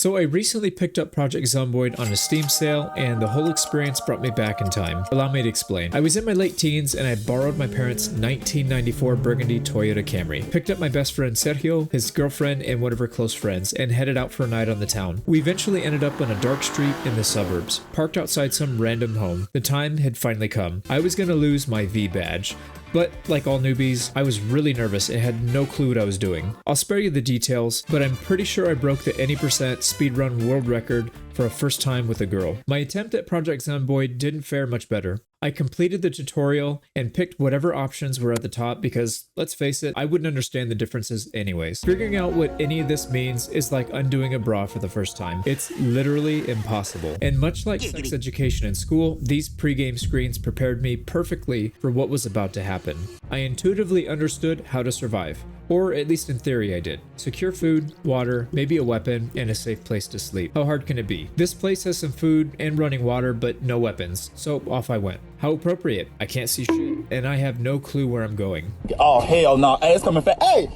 So I recently picked up Project Zomboid on a Steam sale, and the whole experience brought me back in time. Allow me to explain. I was in my late teens and I borrowed my parents' 1994 burgundy Toyota Camry. Picked up my best friend Sergio, his girlfriend, and one of her close friends, and headed out for a night on the town. We eventually ended up on a dark street in the suburbs, parked outside some random home. The time had finally come. I was gonna lose my V badge. But like all newbies, I was really nervous and had no clue what I was doing. I'll spare you the details, but I'm pretty sure I broke the any percent speedrun world record for a first time with a girl. My attempt at Project Zomboid didn't fare much better. I completed the tutorial and picked whatever options were at the top because, let's face it, I wouldn't understand the differences anyways. Figuring out what any of this means is like undoing a bra for the first time. It's literally impossible. And much like sex education in school, these pre-game screens prepared me perfectly for what was about to happen. I intuitively understood how to survive. Or at least in theory I did. Secure food, water, maybe a weapon, and a safe place to sleep. How hard can it be? This place has some food and running water, but no weapons. So off I went. How appropriate. I can't see shit, and I have no clue where I'm going. Oh, hell no. Hey, it's coming fast. Hey!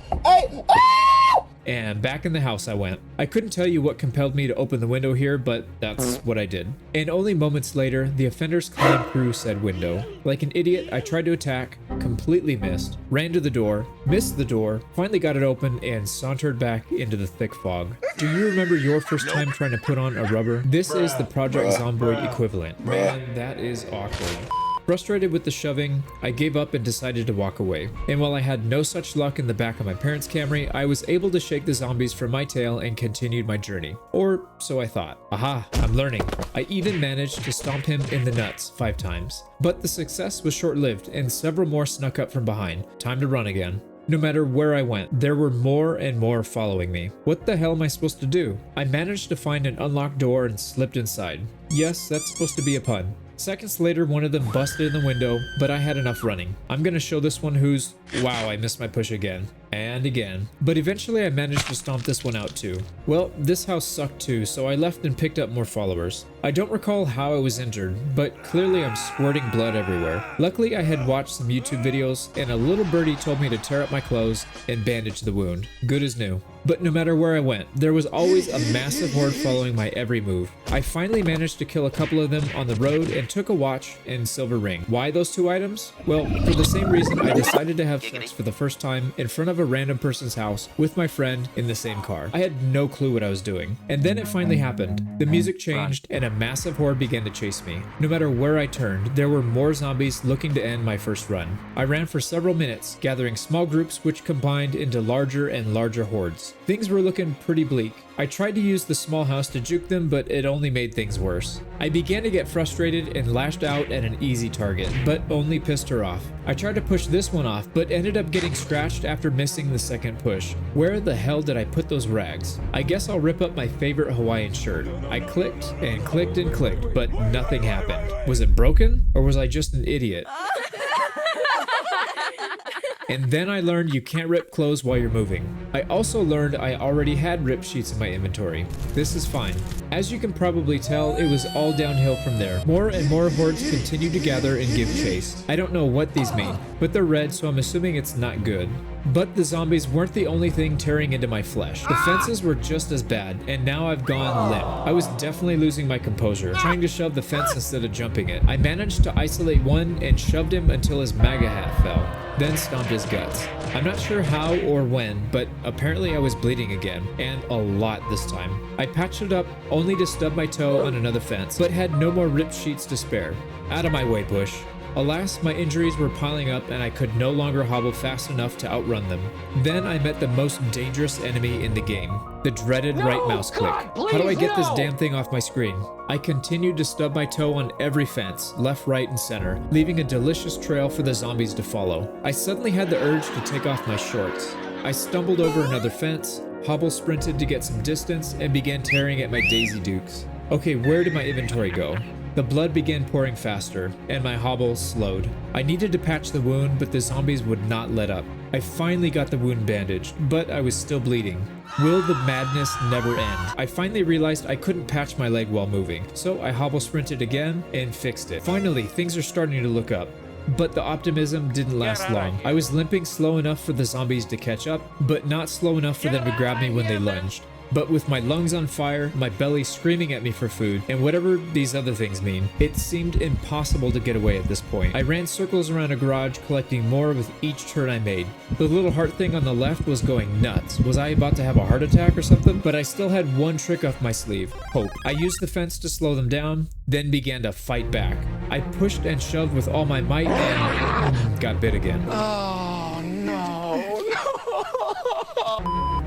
And back in the house I went. I couldn't tell you what compelled me to open the window here, but that's what I did. And only moments later, the offenders climbed through said window. Like an idiot, I tried to attack, completely missed, ran to the door, missed the door, finally got it open, and sauntered back into the thick fog. Do you remember your first time trying to put on a rubber? This is the Project Zomboid equivalent. Man, that is awkward. Frustrated with the shoving, I gave up and decided to walk away. And while I had no such luck in the back of my parents' Camry, I was able to shake the zombies from my tail and continued my journey. Or so I thought. Aha, I'm learning. I even managed to stomp him in the nuts 5 times. But the success was short-lived and several more snuck up from behind. Time to run again. No matter where I went, there were more and more following me. What the hell am I supposed to do? I managed to find an unlocked door and slipped inside. Yes, that's supposed to be a pun. Seconds later, one of them busted in the window, but I had enough running. I'm gonna show this one who's... Wow, I missed my push again. And again. But eventually I managed to stomp this one out too. Well, this house sucked too, so I left and picked up more followers. I don't recall how I was injured, but clearly I'm squirting blood everywhere. Luckily I had watched some YouTube videos, and a little birdie told me to tear up my clothes and bandage the wound. Good as new. But no matter where I went, there was always a massive horde following my every move. I finally managed to kill a couple of them on the road and took a watch and silver ring. Why those 2 items? Well, for the same reason I decided to have sex for the first time in front of a random person's house with my friend in the same car. I had no clue what I was doing. And then it finally happened. The music changed and a massive horde began to chase me. No matter where I turned, there were more zombies looking to end my first run. I ran for several minutes, gathering small groups which combined into larger and larger hordes. Things were looking pretty bleak. I tried to use the small house to juke them, but it only made things worse. I began to get frustrated and lashed out at an easy target, but only pissed her off. I tried to push this one off, but ended up getting scratched after missing the second push. Where the hell did I put those rags? I guess I'll rip up my favorite Hawaiian shirt. I clicked and clicked and clicked, but nothing happened. Was it broken, or was I just an idiot? And then I learned you can't rip clothes while you're moving. I also learned I already had rip sheets in my inventory. This is fine. As you can probably tell, it was all downhill from there. More and more hordes continue to gather and give chase. I don't know what these mean, but they're red, so I'm assuming it's not good. But the zombies weren't the only thing tearing into my flesh. The fences were just as bad, and now I've gone limp. I was definitely losing my composure, trying to shove the fence instead of jumping it. I managed to isolate one and shoved him until his MAGA hat fell, then stomped his guts. I'm not sure how or when, but apparently I was bleeding again, and a lot this time. I patched it up only to stub my toe on another fence, but had no more ripped sheets to spare. Out of my way, Bush. Alas, my injuries were piling up and I could no longer hobble fast enough to outrun them. Then I met the most dangerous enemy in the game, the dreaded right mouse click. How do I get this damn thing off my screen? I continued to stub my toe on every fence, left, right, and center, leaving a delicious trail for the zombies to follow. I suddenly had the urge to take off my shorts. I stumbled over another fence, hobble sprinted to get some distance, and began tearing at my Daisy Dukes. Okay, where did my inventory go? The blood began pouring faster, and my hobble slowed. I needed to patch the wound, but the zombies would not let up. I finally got the wound bandaged, but I was still bleeding. Will the madness never end? I finally realized I couldn't patch my leg while moving, so I hobble sprinted again and fixed it. Finally, things are starting to look up. But the optimism didn't last long. I was limping slow enough for the zombies to catch up, but not slow enough for them to grab me when they lunged. But with my lungs on fire, my belly screaming at me for food, and whatever these other things mean, it seemed impossible to get away at this point. I ran circles around a garage, collecting more with each turn I made. The little heart thing on the left was going nuts. Was I about to have a heart attack or something? But I still had one trick up my sleeve: hope. I used the fence to slow them down, then began to fight back. I pushed and shoved with all my might and got bit again. Oh, no.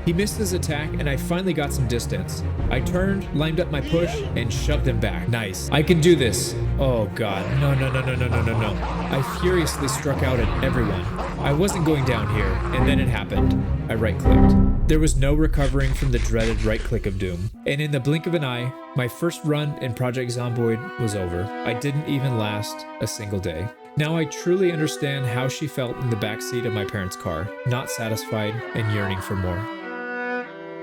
He missed his attack, and I finally got some distance. I turned, lined up my push, and shoved him back. Nice. I can do this. Oh god. No, no, no, no, no, no, no, no. I furiously struck out at everyone. I wasn't going down here, and then it happened. I right-clicked. There was no recovering from the dreaded right click of doom. And in the blink of an eye, my first run in Project Zomboid was over. I didn't even last a single day. Now I truly understand how she felt in the backseat of my parents' car, not satisfied and yearning for more.